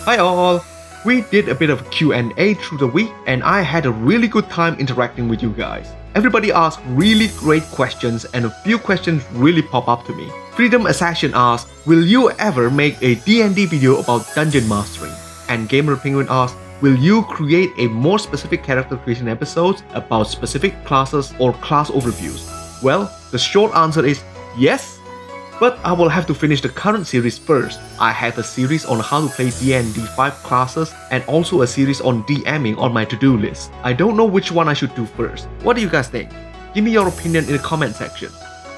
Hi all! We did a bit of Q&A through the week and I had a really good time interacting with you guys. Everybody asked really great questions and a few questions really pop up to me. Freedom Assassin asked, will you ever make a D&D video about dungeon mastering? And Gamer Penguin asked, will you create a more specific character creation episodes about specific classes or class overviews? Well, the short answer is yes. But I will have to finish the current series first. I have a series on how to play D&D 5 classes and also a series on DMing on my to-do list. I don't know which one I should do first. What do you guys think? Give me your opinion in the comment section.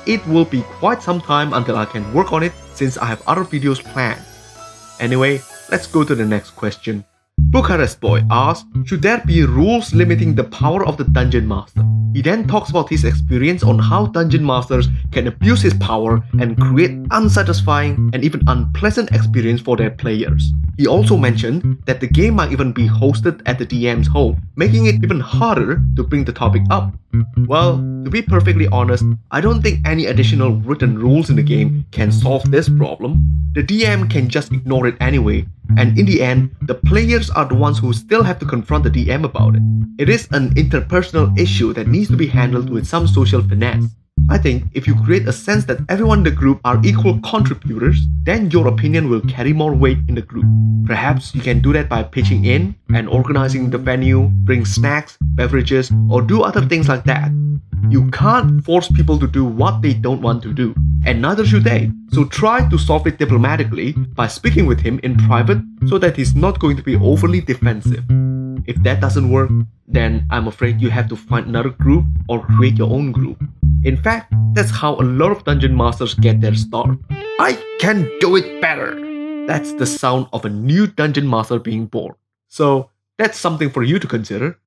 It will be quite some time until I can work on it since I have other videos planned. Anyway, let's go to the next question. Bucharest Boy asks, should there be rules limiting the power of the Dungeon Master? He then talks about his experience on how Dungeon Masters can abuse his power and create unsatisfying and even unpleasant experience for their players. He also mentioned that the game might even be hosted at the DM's home, making it even harder to bring the topic up. Well, to be perfectly honest, I don't think any additional written rules in the game can solve this problem. The DM can just ignore it anyway, and in the end, the players are the ones who still have to confront the DM about it. It is an interpersonal issue that needs to be handled with some social finesse. I think if you create a sense that everyone in the group are equal contributors, then your opinion will carry more weight in the group. Perhaps you can do that by pitching in and organizing the venue, bring snacks, beverages, or do other things like that. You can't force people to do what they don't want to do, and neither should they. So try to solve it diplomatically by speaking with him in private so that he's not going to be overly defensive. If that doesn't work, then I'm afraid you have to find another group or create your own group. In fact, that's how a lot of dungeon masters get their start. I can do it better! That's the sound of a new dungeon master being born. So that's something for you to consider.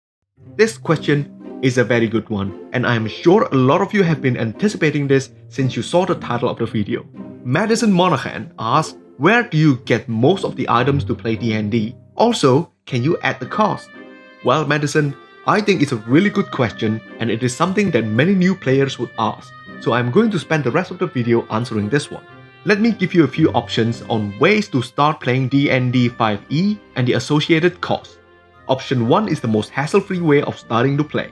This question is a very good one, and I am sure a lot of you have been anticipating this since you saw the title of the video. Madison Monaghan asks, where do you get most of the items to play D&D? Also, can you add the cost? Well, Madison, I think it's a really good question and it is something that many new players would ask, so I'm going to spend the rest of the video answering this one. Let me give you a few options on ways to start playing D&D 5e and the associated costs. Option 1 is the most hassle-free way of starting to play.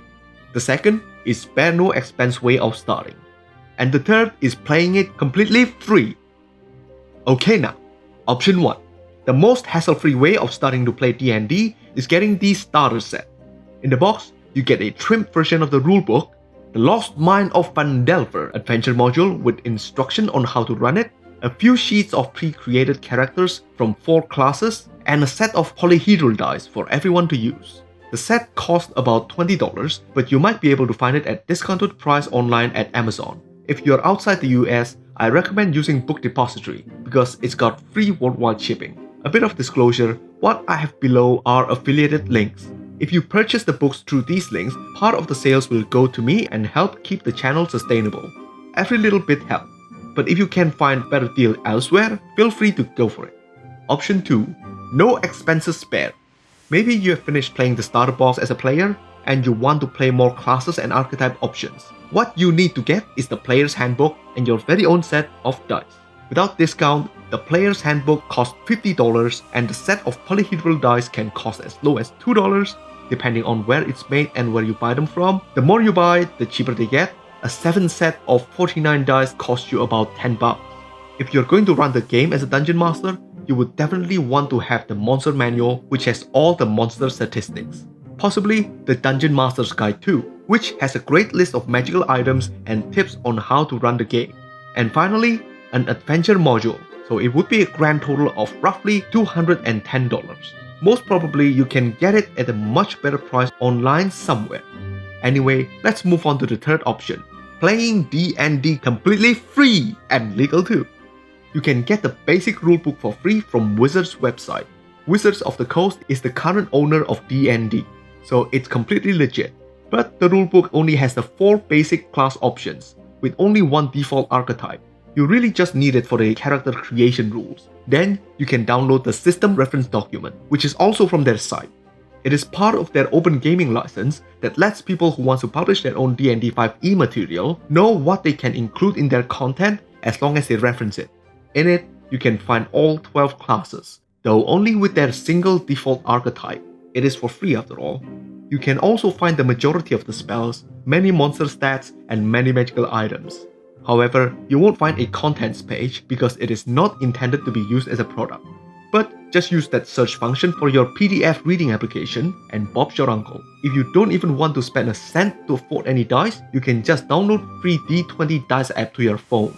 The second is spare no expense way of starting. And the third is playing it completely free. Okay now, option 1. The most hassle-free way of starting to play D&D is getting the starter set. In the box, you get a trimmed version of the rulebook, the Lost Mine of Phandelver adventure module with instruction on how to run it, a few sheets of pre-created characters from 4 classes, and a set of polyhedral dice for everyone to use. The set costs about $20, but you might be able to find it at discounted price online at Amazon. If you're outside the US, I recommend using Book Depository because it's got free worldwide shipping. A bit of disclosure, what I have below are affiliated links. If you purchase the books through these links, part of the sales will go to me and help keep the channel sustainable. Every little bit helps. But if you can find better deal elsewhere, feel free to go for it. Option 2. No expenses spared. Maybe you have finished playing the starter box as a player and you want to play more classes and archetype options. What you need to get is the player's handbook and your very own set of dice. Without discount, the player's handbook costs $50 and the set of polyhedral dice can cost as low as $2 depending on where it's made and where you buy them from. The more you buy, the cheaper they get. A 7 set of 49 dice costs you about $10. If you're going to run the game as a dungeon master, you would definitely want to have the monster manual which has all the monster statistics. Possibly the Dungeon Master's Guide too, which has a great list of magical items and tips on how to run the game. And finally, an adventure module, so it would be a grand total of roughly $210. Most probably you can get it at a much better price online somewhere. Anyway, let's move on to the third option, playing D&D completely free and legal too. You can get the basic rulebook for free from Wizards website. Wizards of the Coast is the current owner of D&D, so it's completely legit. But the rulebook only has the 4 basic class options, with only 1 default archetype. You really just need it for the character creation rules. Then you can download the system reference document, which is also from their site. It is part of their open gaming license that lets people who want to publish their own D&D 5e material know what they can include in their content as long as they reference it. In it, you can find all 12 classes, though only with their single default archetype. It is for free after all. You can also find the majority of the spells, many monster stats, and many magical items. However, you won't find a contents page because it is not intended to be used as a product. But just use that search function for your PDF reading application and Bob's your uncle. If you don't even want to spend a cent to afford any dice, you can just download free D20 dice app to your phone.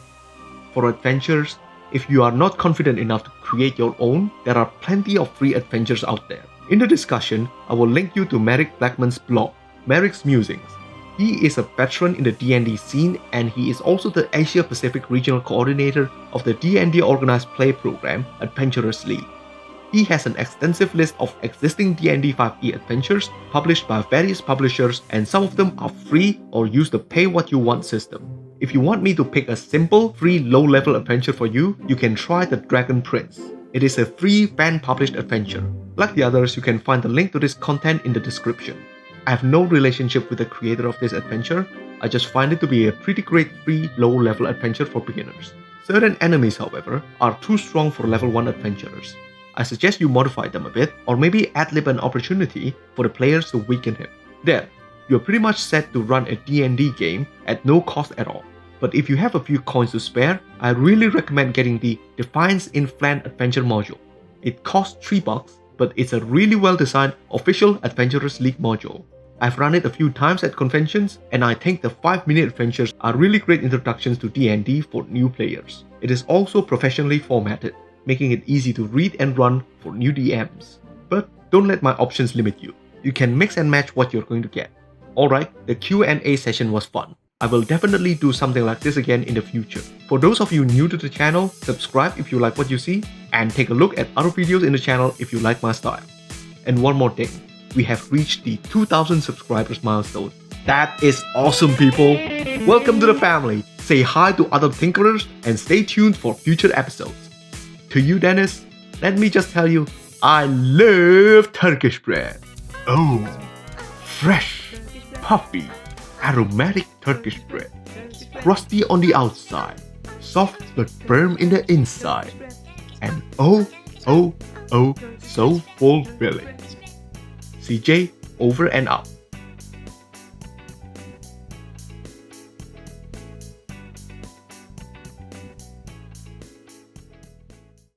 For adventures, if you are not confident enough to create your own, there are plenty of free adventures out there. In the discussion, I will link you to Merric Blackman's blog, Merric's Musings. He is a veteran in the D&D scene and he is also the Asia Pacific Regional Coordinator of the D&D Organized Play Program, Adventurers League. He has an extensive list of existing D&D 5e adventures published by various publishers, and some of them are free or use the pay what you want system. If you want me to pick a simple, free low-level adventure for you, you can try the Dragon Prince. It is a free fan-published adventure. Like the others, you can find the link to this content in the description. I have no relationship with the creator of this adventure, I just find it to be a pretty great free low-level adventure for beginners. Certain enemies, however, are too strong for level 1 adventurers. I suggest you modify them a bit, or maybe ad-lib an opportunity for the players to weaken him. There, you're pretty much set to run a D&D game at no cost at all. But if you have a few coins to spare, I really recommend getting the Defiance in Flan Adventure module. It costs $3, but it's a really well-designed official Adventurers League module. I've run it a few times at conventions, and I think the 5-minute adventures are really great introductions to D&D for new players. It is also professionally formatted, making it easy to read and run for new DMs. But don't let my options limit you. You can mix and match what you're going to get. Alright, the Q&A session was fun. I will definitely do something like this again in the future. For those of you new to the channel, subscribe if you like what you see, and take a look at other videos in the channel if you like my style. And one more thing, we have reached the 2,000 subscribers milestone. That is awesome, people! Welcome to the family! Say hi to other tinkerers and stay tuned for future episodes. To you, Dennis, let me just tell you, I love Turkish bread. Oh, fresh, puffy, aromatic Turkish bread. Crusty on the outside, soft but firm in the inside. And oh, so fulfilling. CJ, over and out.